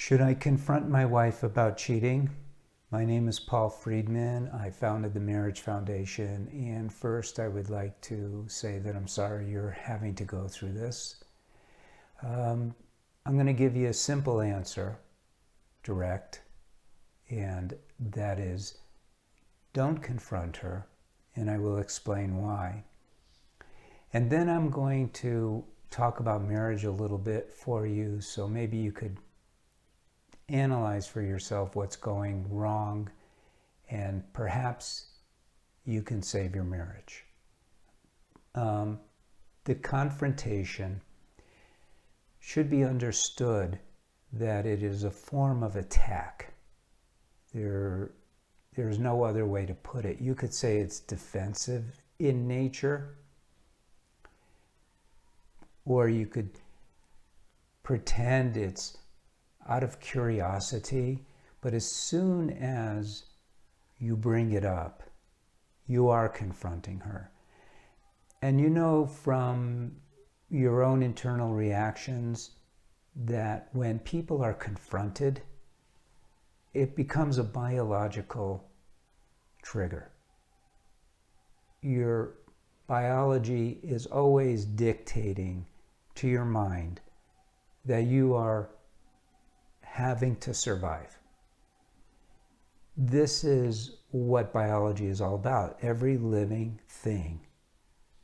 Should I confront my wife about cheating? My name is Paul Friedman. I founded the Marriage Foundation, and first I would like to say that I'm sorry you're having to go through this. I'm going to give you a simple answer, direct, and that is don't confront her, and I will explain why. And then I'm going to talk about marriage a little bit for you, so maybe you could analyze for yourself what's going wrong, and perhaps you can save your marriage. The confrontation should be understood that it is a form of attack. There's no other way to put it. You could say it's defensive in nature, or you could pretend it's out of curiosity, but as soon as you bring it up, you are confronting her. And you know from your own internal reactions that when people are confronted, it becomes a biological trigger. Your biology is always dictating to your mind that you are having to survive. This is what biology is all about. Every living thing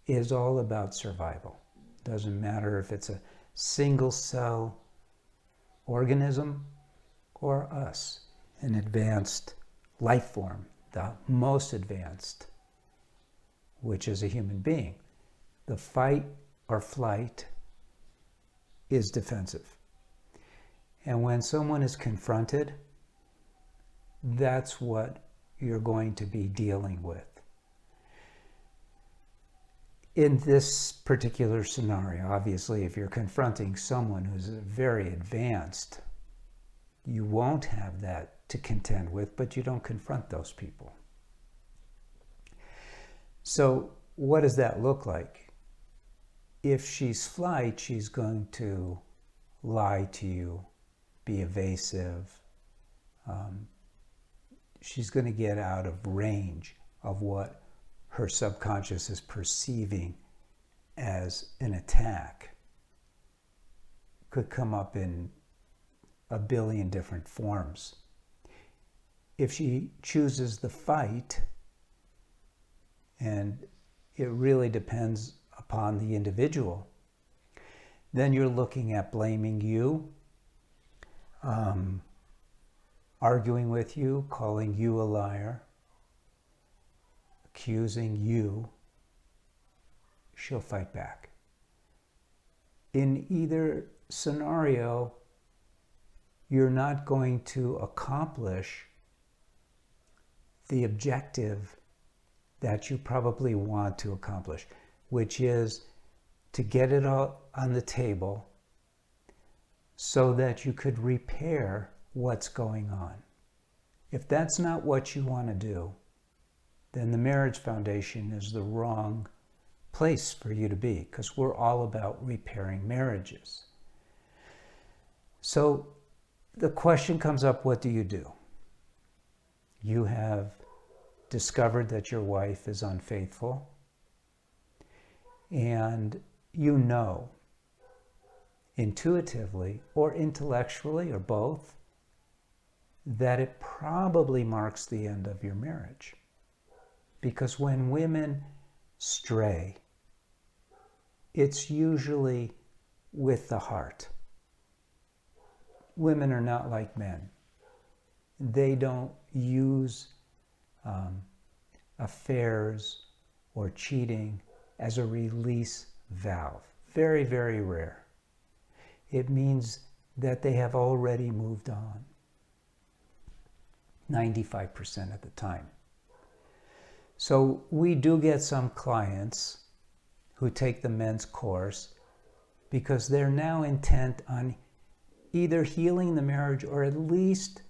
is all about survival. Doesn't matter if it's a single cell organism or us, an advanced life form, the most advanced, which is a human being. The fight or flight is defensive. And when someone is confronted, that's what you're going to be dealing with. In this particular scenario, obviously, if you're confronting someone who's very advanced, you won't have that to contend with, but you don't confront those people. So what does that look like? If she's flight, she's going to lie to you, be evasive. She's going to get out of range of what her subconscious is perceiving as an attack. Could come up in a billion different forms. If she chooses the fight, and it really depends upon the individual, then you're looking at blaming you, arguing with you, calling you a liar, accusing you. She'll fight back. In either scenario, you're not going to accomplish the objective that you probably want to accomplish, which is to get it all on the table so that you could repair what's going on. If that's not what you want to do, then the Marriage Foundation is the wrong place for you to be, because we're all about repairing marriages. So the question comes up, what do you do? You have discovered that your wife is unfaithful, and you know intuitively or intellectually or both that it probably marks the end of your marriage. Because when women stray, it's usually with the heart. Women are not like men. They don't use affairs or cheating as a release valve. Very, very rare. It means that they have already moved on. 95% of the time. So we do get some clients who take the men's course because they're now intent on either healing the marriage or at least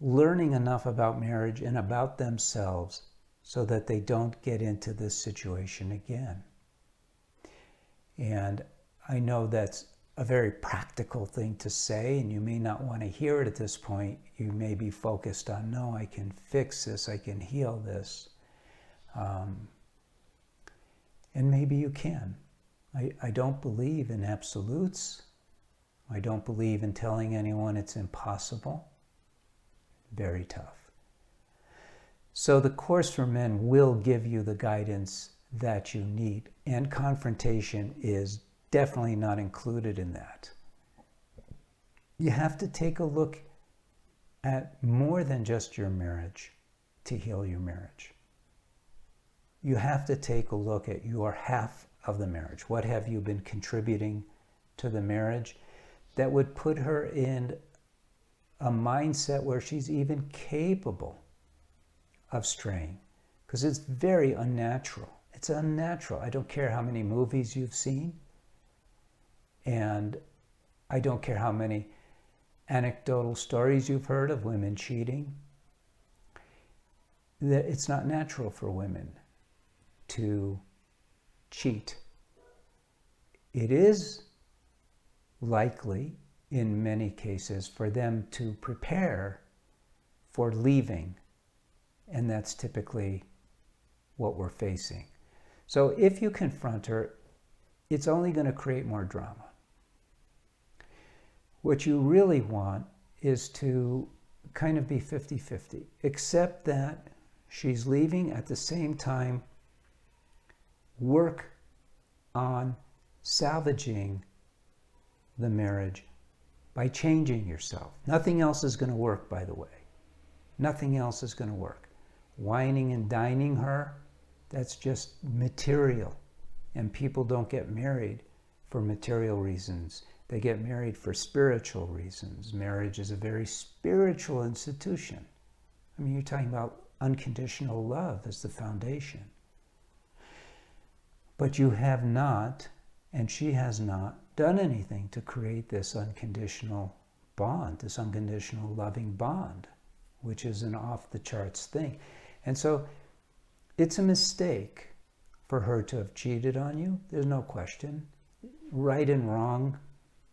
learning enough about marriage and about themselves so that they don't get into this situation again. And I know that's a very practical thing to say, and you may not want to hear it at this point. You may be focused on, no, I can fix this, I can heal this. And maybe you can. I don't believe in absolutes. I don't believe in telling anyone it's impossible. Very tough. So the Course for Men will give you the guidance that you need, and confrontation is definitely not included in that. You have to take a look at more than just your marriage to heal your marriage. You have to take a look at your half of the marriage. What have you been contributing to the marriage that would put her in a mindset where she's even capable of straying? Because it's very unnatural. It's unnatural. I don't care how many movies you've seen, and I don't care how many anecdotal stories you've heard of women cheating. It's not natural for women to cheat. It is likely, in many cases, for them to prepare for leaving, and that's typically what we're facing. So if you confront her, it's only going to create more drama. What you really want is to kind of be 50-50. Accept that she's leaving, at the same time work on salvaging the marriage by changing yourself. Nothing else is going to work, by the way. Nothing else is going to work. Whining and dining her, that's just material. And people don't get married for material reasons. They get married for spiritual reasons. Marriage is a very spiritual institution. I mean, you're talking about unconditional love as the foundation. But you have not, and she has not, done anything to create this unconditional bond, this unconditional loving bond, which is an off-the-charts thing. And so it's a mistake for her to have cheated on you. There's no question. Right and wrong,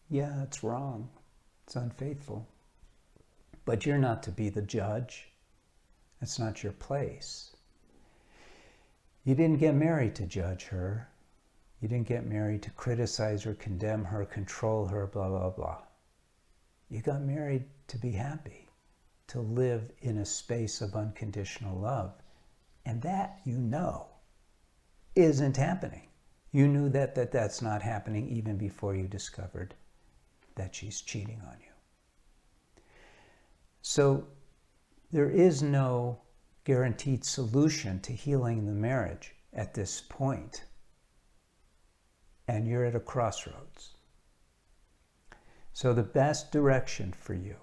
yeah, it's wrong. It's unfaithful. But you're not to be the judge. That's not your place. You didn't get married to judge her. You didn't get married to criticize her, condemn her, control her, blah, blah, blah. You got married to be happy, to live in a space of unconditional love. And that, you know, isn't happening. You knew that that's not happening even before you discovered that she's cheating on you. So there is no guaranteed solution to healing the marriage at this point. And you're at a crossroads. So the best direction for you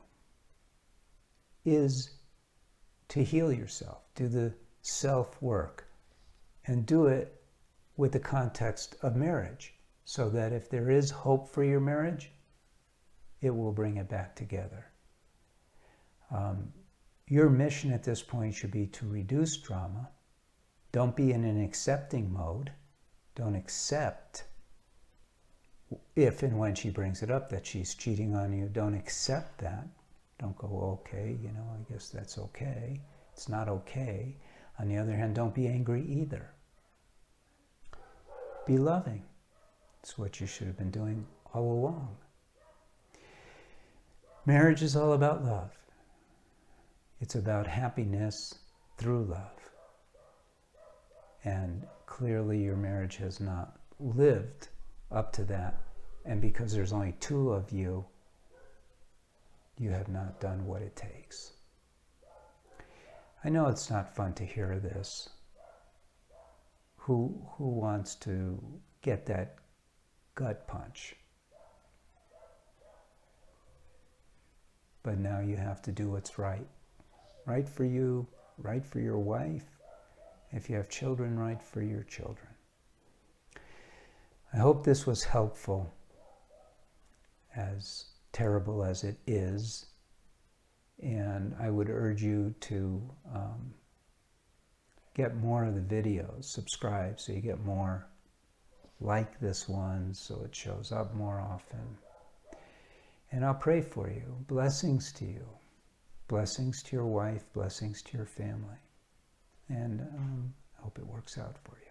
is to heal yourself, do the self-work, and do it with the context of marriage, so that if there is hope for your marriage, it will bring it back together. Your mission at this point should be to reduce drama. Don't be in an accepting mode. Don't accept if and when she brings it up that she's cheating on you. Don't accept that. Don't go, okay, I guess that's okay. It's not okay. On the other hand, don't be angry either. Be loving. It's what you should have been doing all along. Marriage is all about love. It's about happiness through love. And clearly your marriage has not lived up to that. And because there's only two of you, you have not done what it takes. I know it's not fun to hear this. Who wants to get that gut punch? But now you have to do what's right. Right for you, right for your wife. If you have children, right for your children. I hope this was helpful, as terrible as it is. And I would urge you to get more of the videos, subscribe so you get more like this one, so it shows up more often. And I'll pray for you. Blessings to you. Blessings to your wife. Blessings to your family. And I hope it works out for you.